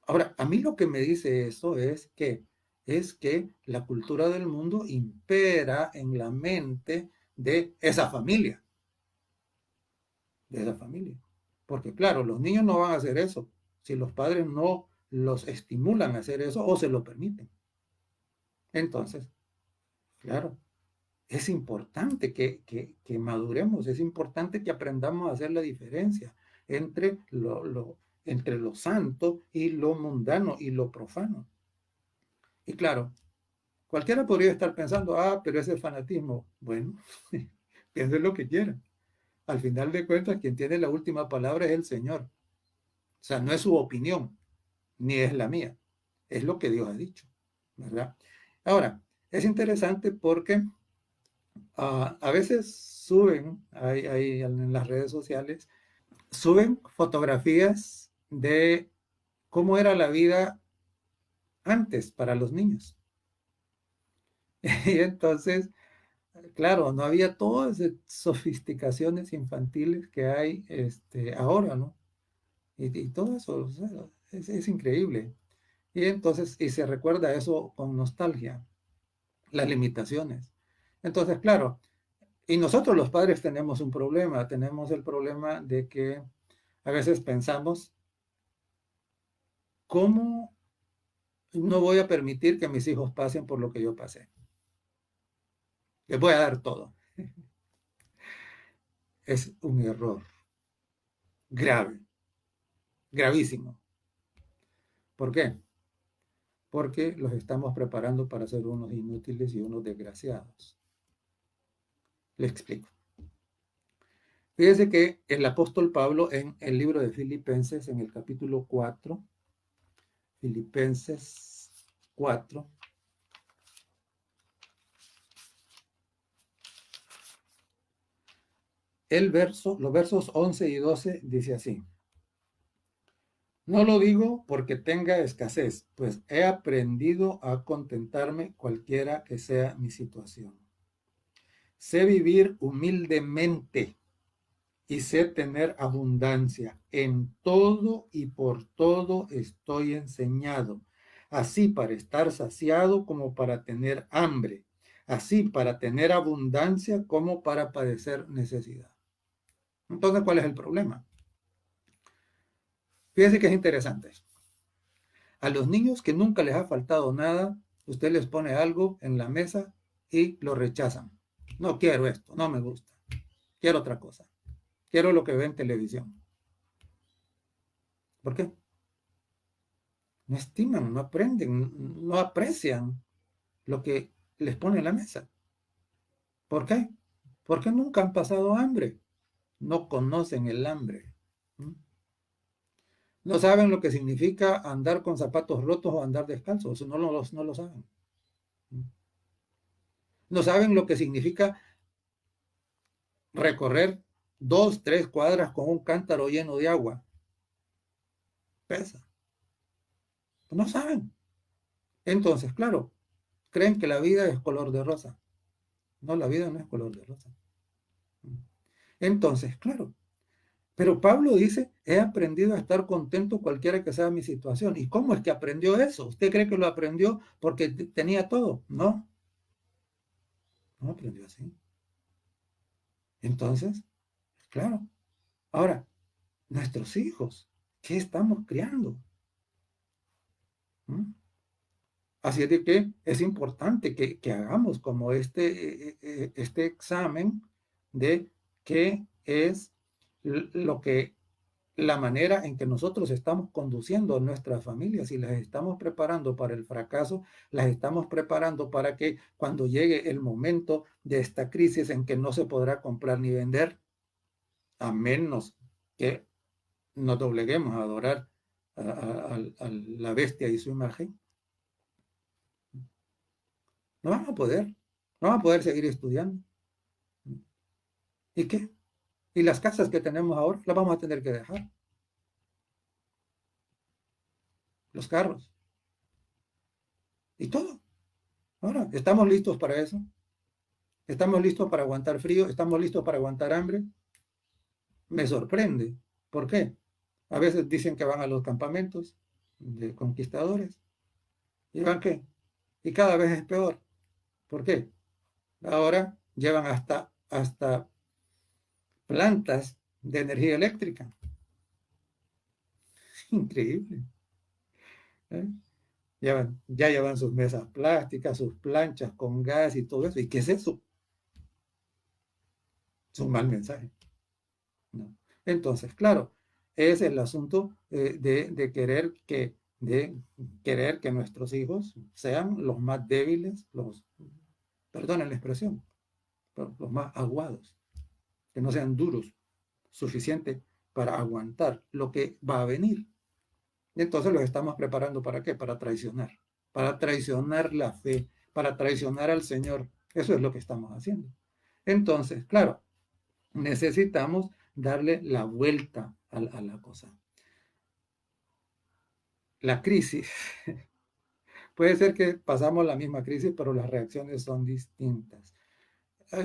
Ahora, a mí lo que me dice eso es que la cultura del mundo impera en la mente de esa familia, de esa familia. Porque claro, los niños no van a hacer eso si los padres no los estimulan a hacer eso o se lo permiten. Entonces, claro, es importante que maduremos, es importante que aprendamos a hacer la diferencia entre entre lo santo y lo mundano y lo profano. Y claro, cualquiera podría estar pensando, pero ese fanatismo, bueno, piensen lo que quieran. Al final de cuentas, quien tiene la última palabra es el Señor. O sea, no es su opinión, ni es la mía, es lo que Dios ha dicho, ¿verdad? Ahora, es interesante porque a veces suben ahí en las redes sociales, suben fotografías de cómo era la vida antes para los niños. Y entonces, claro, no había todas esas sofisticaciones infantiles que hay ahora, ¿no? Y todo eso, o sea, es increíble. Y entonces, y se recuerda eso con nostalgia, las limitaciones. Entonces, claro, y nosotros los padres tenemos un problema, tenemos el problema de que a veces pensamos, ¿cómo no voy a permitir que mis hijos pasen por lo que yo pasé? Les voy a dar todo. Es un error grave, gravísimo. ¿Por qué? Porque los estamos preparando para ser unos inútiles y unos desgraciados. Le explico. Fíjese que el apóstol Pablo en el libro de Filipenses, en el capítulo 4, Filipenses 4, los versos 11 y 12 dice así: no lo digo porque tenga escasez, pues he aprendido a contentarme cualquiera que sea mi situación. Sé vivir humildemente y sé tener abundancia. En todo y por todo estoy enseñado, así para estar saciado como para tener hambre, así para tener abundancia como para padecer necesidad. Entonces, ¿cuál es el problema? Fíjense que es interesante. A los niños que nunca les ha faltado nada, usted les pone algo en la mesa y lo rechazan. No quiero esto, no me gusta. Quiero otra cosa. Quiero lo que ve en televisión. ¿Por qué? No estiman, no aprenden, no aprecian lo que les pone en la mesa. ¿Por qué? Porque nunca han pasado hambre. No conocen el hambre. No saben lo que significa andar con zapatos rotos o andar descalzos. No lo saben. No saben lo que significa recorrer 2, 3 cuadras con un cántaro lleno de agua. Pesa. No saben. Entonces, claro, creen que la vida es color de rosa. No, la vida no es color de rosa. Entonces, claro. Pero Pablo dice, he aprendido a estar contento cualquiera que sea mi situación. ¿Y cómo es que aprendió eso? ¿Usted cree que lo aprendió porque tenía todo? No, no aprendió así. Entonces, claro. Ahora, nuestros hijos, ¿qué estamos criando? ¿Mm? Así es de que es importante que hagamos como este examen de qué es lo que, la manera en que nosotros estamos conduciendo a nuestras familias y las estamos preparando para el fracaso, las estamos preparando para que cuando llegue el momento de esta crisis en que no se podrá comprar ni vender, a menos que nos dobleguemos a adorar a la bestia y su imagen, no vamos a poder, no vamos a poder seguir estudiando. ¿Y qué? Y las casas que tenemos ahora las vamos a tener que dejar. Los carros y todo. Ahora, ¿estamos listos para eso? ¿Estamos listos para aguantar frío? ¿Estamos listos para aguantar hambre? Me sorprende. ¿Por qué? A veces dicen que van a los campamentos de conquistadores. ¿Y van qué? Y cada vez es peor. ¿Por qué? Ahora llevan hasta plantas de energía eléctrica. Increíble. ¿Eh? Ya llevan sus mesas plásticas, sus planchas con gas y todo eso. ¿Y qué es eso? Es un mal mensaje. ¿No? Entonces, claro, es el asunto de querer que nuestros hijos sean los más débiles, perdonen la expresión, pero los más aguados, que no sean duros, suficiente para aguantar lo que va a venir. Y entonces los estamos preparando ¿para qué? Para traicionar la fe, para traicionar al Señor. Eso es lo que estamos haciendo. Entonces, claro, necesitamos darle la vuelta a la cosa. La crisis, puede ser que pasamos la misma crisis, pero las reacciones son distintas.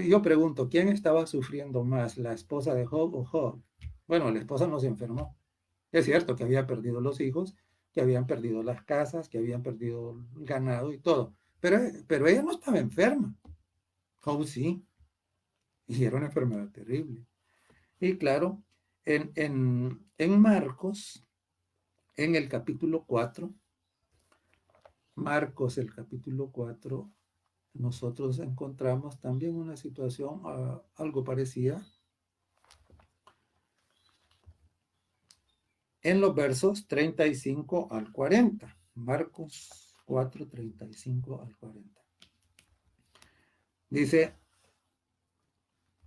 Yo pregunto, ¿quién estaba sufriendo más, la esposa de Job o Job? Bueno, la esposa no se enfermó. Es cierto que había perdido los hijos, que habían perdido las casas, que habían perdido el ganado y todo, pero ella no estaba enferma. Job sí, y era una enfermedad terrible. Y claro, en Marcos, en el capítulo 4, Marcos, el capítulo 4, nosotros encontramos también una situación algo parecida en los versos 35 al 40. Marcos 4, 35 al 40. Dice,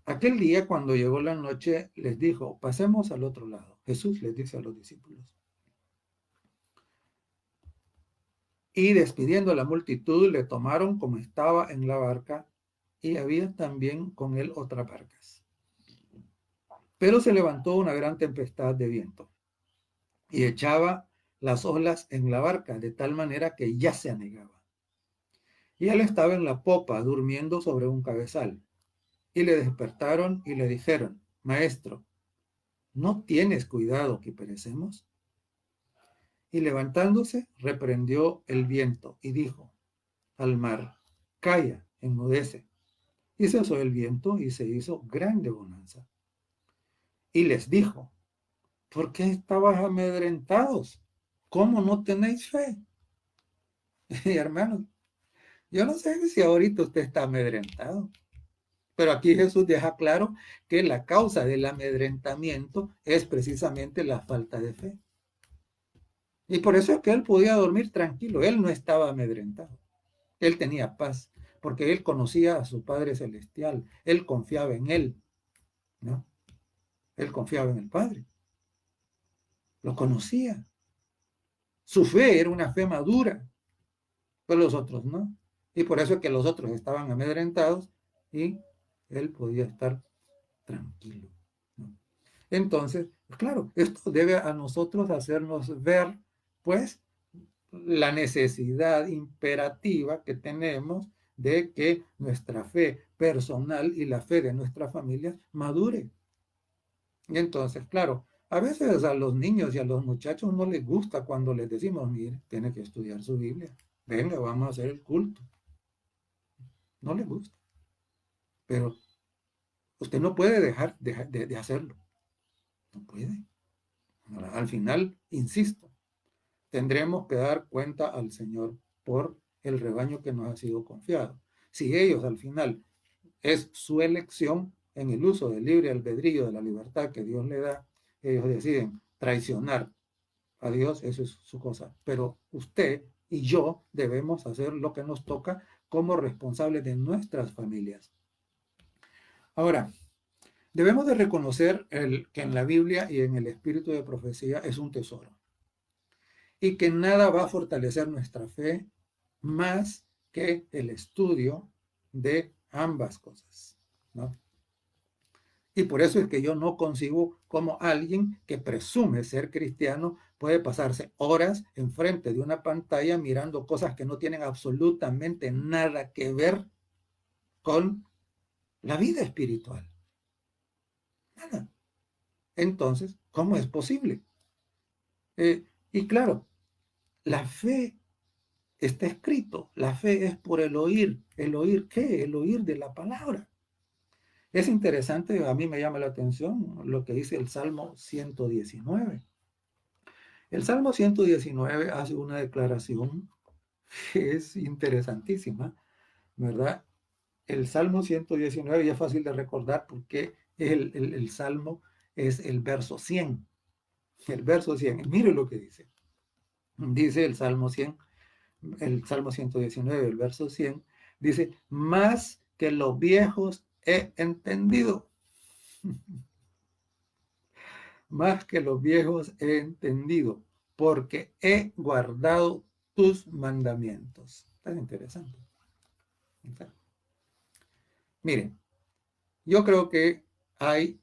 aquel día cuando llegó la noche les dijo, pasemos al otro lado. Jesús les dice a los discípulos. Y despidiendo a la multitud, le tomaron como estaba en la barca, y había también con él otras barcas. Pero se levantó una gran tempestad de viento, y echaba las olas en la barca, de tal manera que ya se anegaba. Y él estaba en la popa, durmiendo sobre un cabezal. Y le despertaron y le dijeron: Maestro, ¿no tienes cuidado que perecemos? Y levantándose, reprendió el viento y dijo al mar: Calla, enmudece. Y cesó el viento y se hizo grande bonanza. Y les dijo: ¿Por qué estabas amedrentados? ¿Cómo no tenéis fe? Y hermanos, yo no sé si ahorita usted está amedrentado, pero aquí Jesús deja claro que la causa del amedrentamiento es precisamente la falta de fe. Y por eso es que él podía dormir tranquilo, él no estaba amedrentado, él tenía paz, porque él conocía a su Padre Celestial, él confiaba en él, ¿no? Él confiaba en el Padre, lo conocía. Su fe era una fe madura, pero los otros no. Y por eso es que los otros estaban amedrentados y él podía estar tranquilo, ¿no? Entonces, pues claro, esto debe a nosotros hacernos ver, pues, la necesidad imperativa que tenemos de que nuestra fe personal y la fe de nuestra familia madure. Y entonces, claro, a veces a los niños y a los muchachos no les gusta cuando les decimos: mire, tiene que estudiar su Biblia, venga, vamos a hacer el culto. No les gusta, pero usted no puede dejar de hacerlo, no puede. Al final, insisto, tendremos que dar cuenta al Señor por el rebaño que nos ha sido confiado. Si ellos al final es su elección en el uso del libre albedrío de la libertad que Dios le da, ellos deciden traicionar a Dios, eso es su cosa. Pero usted y yo debemos hacer lo que nos toca como responsables de nuestras familias. Ahora, debemos de reconocer que en la Biblia y en el espíritu de profecía es un tesoro, y que nada va a fortalecer nuestra fe más que el estudio de ambas cosas, ¿no? Y por eso es que yo no concibo cómo alguien que presume ser cristiano puede pasarse horas enfrente de una pantalla mirando cosas que no tienen absolutamente nada que ver con la vida espiritual. Nada. Entonces, ¿cómo es posible? Y claro, la fe está escrito, la fe es por el oír. ¿El oír qué? El oír de la palabra. Es interesante, a mí me llama la atención lo que dice el Salmo 119. El Salmo 119 hace una declaración que es interesantísima, ¿verdad? El Salmo 119 ya es fácil de recordar porque el Salmo es el verso 100. El verso 100, mire lo que dice. Dice el Salmo 100, el Salmo 119, el verso 100, dice: más que los viejos he entendido. Más que los viejos he entendido, porque he guardado tus mandamientos. Tan interesante. Miren, yo creo que hay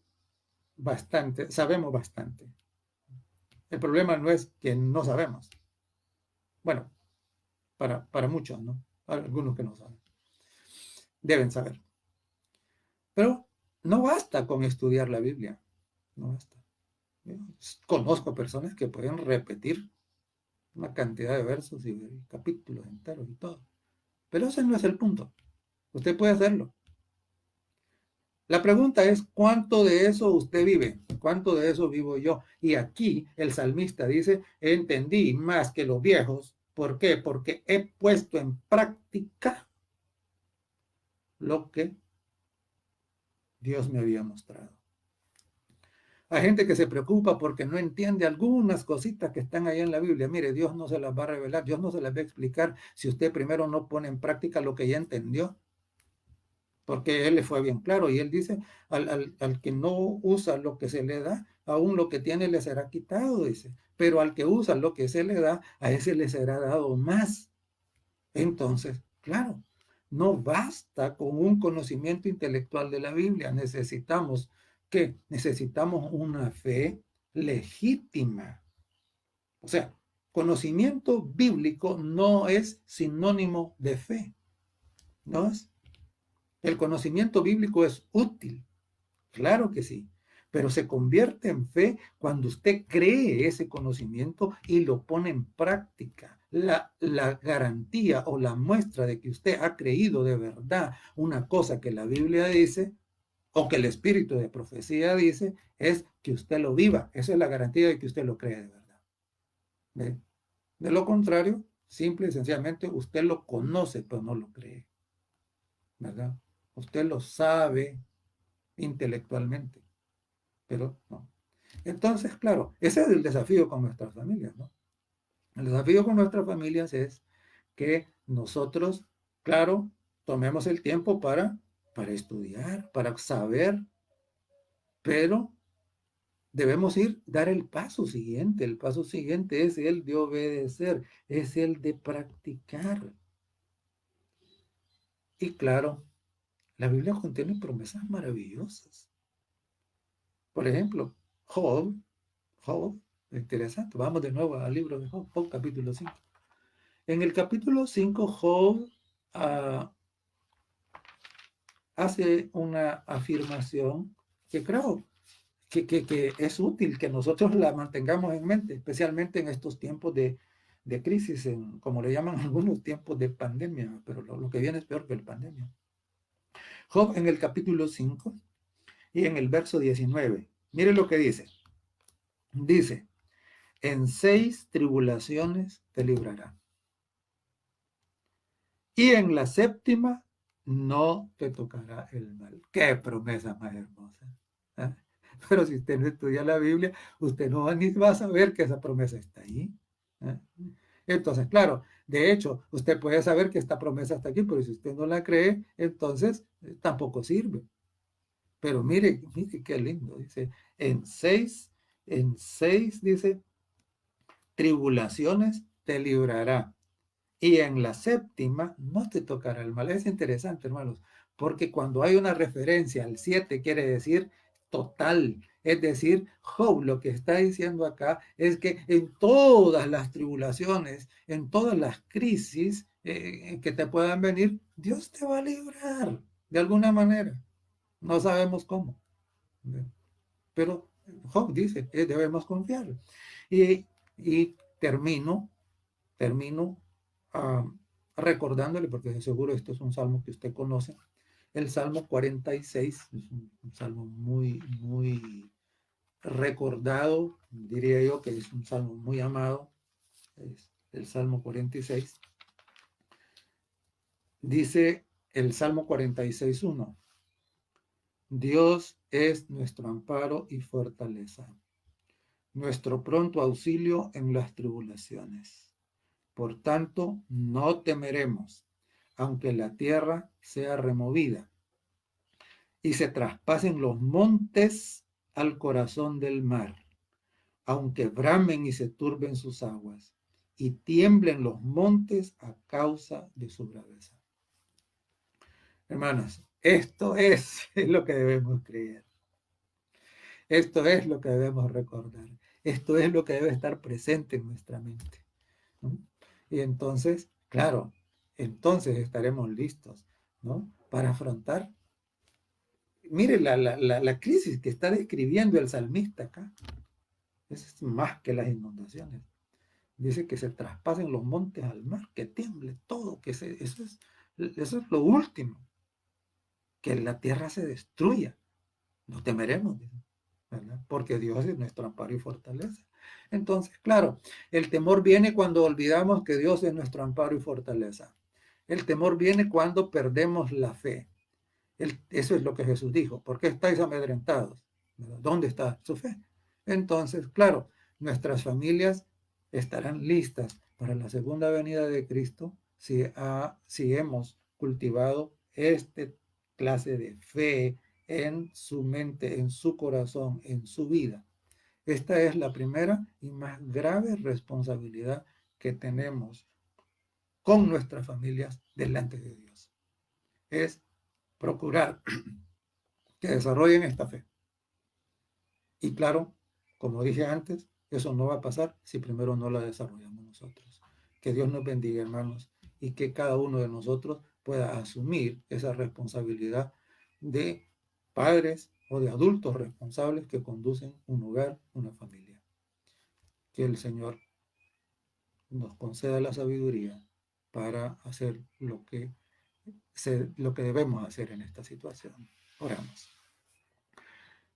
bastante, sabemos bastante. El problema no es que no sabemos. Bueno, para muchos, ¿no? Para algunos que no saben. Deben saber. Pero no basta con estudiar la Biblia. No basta. Yo conozco personas que pueden repetir una cantidad de versos y capítulos enteros y todo. Pero ese no es el punto. Usted puede hacerlo. La pregunta es: ¿cuánto de eso usted vive? ¿Cuánto de eso vivo yo? Y aquí el salmista dice: entendí más que los viejos. ¿Por qué? Porque he puesto en práctica lo que Dios me había mostrado. Hay gente que se preocupa porque no entiende algunas cositas que están ahí en la Biblia. Mire, Dios no se las va a revelar, Dios no se las va a explicar si usted primero no pone en práctica lo que ya entendió. Porque él le fue bien claro y él dice: al que no usa lo que se le da, aún lo que tiene le será quitado, dice. Pero al que usa lo que se le da, a ese le será dado más. Entonces, claro, no basta con un conocimiento intelectual de la Biblia. Necesitamos, ¿qué? Necesitamos una fe legítima. O sea, conocimiento bíblico no es sinónimo de fe, ¿no es? El conocimiento bíblico es útil, claro que sí, pero se convierte en fe cuando usted cree ese conocimiento y lo pone en práctica. La garantía o la muestra de que usted ha creído de verdad una cosa que la Biblia dice o que el espíritu de profecía dice es que usted lo viva. Esa es la garantía de que usted lo cree de verdad. ¿Ve? De lo contrario, simple y sencillamente usted lo conoce, pero no lo cree, ¿verdad? Usted lo sabe intelectualmente, pero no. Entonces, claro, ese es el desafío con nuestras familias, ¿no? El desafío con nuestras familias es que nosotros, claro, tomemos el tiempo para estudiar, para saber, pero debemos dar el paso siguiente. El paso siguiente es el de obedecer, es el de practicar. Y claro, la Biblia contiene promesas maravillosas. Por ejemplo, Job, interesante. Vamos de nuevo al libro de Job capítulo 5. En el capítulo 5, Job ah, hace una afirmación que creo que es útil que nosotros la mantengamos en mente, especialmente en estos tiempos de crisis, como le llaman algunos tiempos de pandemia, pero lo que viene es peor que la pandemia. Job en el capítulo 5 y en el verso 19. Mire lo que dice. Dice, en 6 tribulaciones te librará. Y en la séptima no te tocará el mal. Qué promesa más hermosa. ¿Eh? Pero si usted no estudia la Biblia, usted no ni va a saber que esa promesa está ahí. ¿Eh? Entonces, claro, de hecho, usted puede saber que esta promesa está aquí, pero si usted no la cree, entonces tampoco sirve. Pero mire qué lindo. Dice, en seis, dice, tribulaciones te librará. Y en la séptima no te tocará el mal. Es interesante, hermanos, porque cuando hay una referencia al 7 quiere decir total. Es decir, Job lo que está diciendo acá es que en todas las tribulaciones, en todas las crisis que te puedan venir, Dios te va a librar de alguna manera. No sabemos cómo. Pero Job dice que debemos confiar. Y termino uh, recordándole, porque de seguro este es un salmo que usted conoce, el Salmo 46, es un salmo muy, muy recordado, diría yo que es un salmo muy amado, es el Salmo 46. Dice el Salmo 46:1, Dios es nuestro amparo y fortaleza, nuestro pronto auxilio en las tribulaciones. Por tanto, no temeremos, aunque la tierra sea removida y se traspasen los montes al corazón del mar, aunque bramen y se turben sus aguas y tiemblen los montes a causa de su braveza. Hermanos, esto es lo que debemos creer. Esto es lo que debemos recordar. Esto es lo que debe estar presente en nuestra mente, ¿no? Y entonces, claro, entonces estaremos listos, ¿no? Para afrontar. Mire la crisis que está describiendo el salmista acá. Es más que las inundaciones. Dice que se traspasen los montes al mar, que tiemble todo, eso es lo último, que la tierra se destruya. No temeremos, ¿verdad? Porque Dios es nuestro amparo y fortaleza. Entonces, claro, el temor viene cuando olvidamos que Dios es nuestro amparo y fortaleza. El temor viene cuando perdemos la fe. Eso es lo que Jesús dijo. ¿Por qué estáis amedrentados? ¿Dónde está su fe? Entonces, claro, nuestras familias estarán listas para la segunda venida de Cristo si hemos cultivado esta clase de fe en su mente, en su corazón, en su vida. Esta es la primera y más grave responsabilidad que tenemos con nuestras familias delante de Dios. Es procurar que desarrollen esta fe. Y claro, como dije antes, eso no va a pasar si primero no la desarrollamos nosotros. Que Dios nos bendiga, hermanos, y que cada uno de nosotros pueda asumir esa responsabilidad de padres o de adultos responsables que conducen un hogar, una familia. Que el Señor nos conceda la sabiduría para hacer lo que debemos hacer en esta situación. Oramos.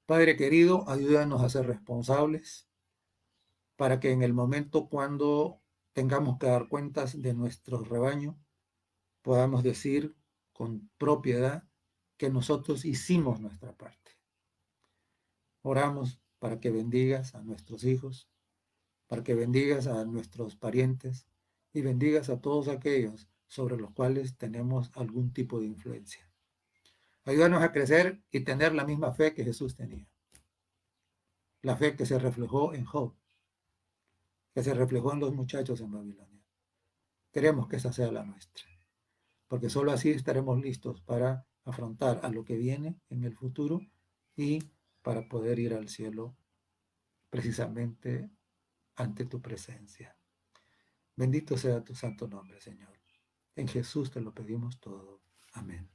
Padre querido, ayúdanos a ser responsables para que en el momento cuando tengamos que dar cuentas de nuestro rebaño, podamos decir con propiedad que nosotros hicimos nuestra parte. Oramos para que bendigas a nuestros hijos, para que bendigas a nuestros parientes y bendigas a todos aquellos sobre los cuales tenemos algún tipo de influencia. Ayúdanos a crecer y tener la misma fe que Jesús tenía. La fe que se reflejó en Job, que se reflejó en los muchachos en Babilonia. Queremos que esa sea la nuestra, porque solo así estaremos listos para afrontar a lo que viene en el futuro y para poder ir al cielo precisamente ante tu presencia. Bendito sea tu santo nombre, Señor. En Jesús te lo pedimos todo. Amén.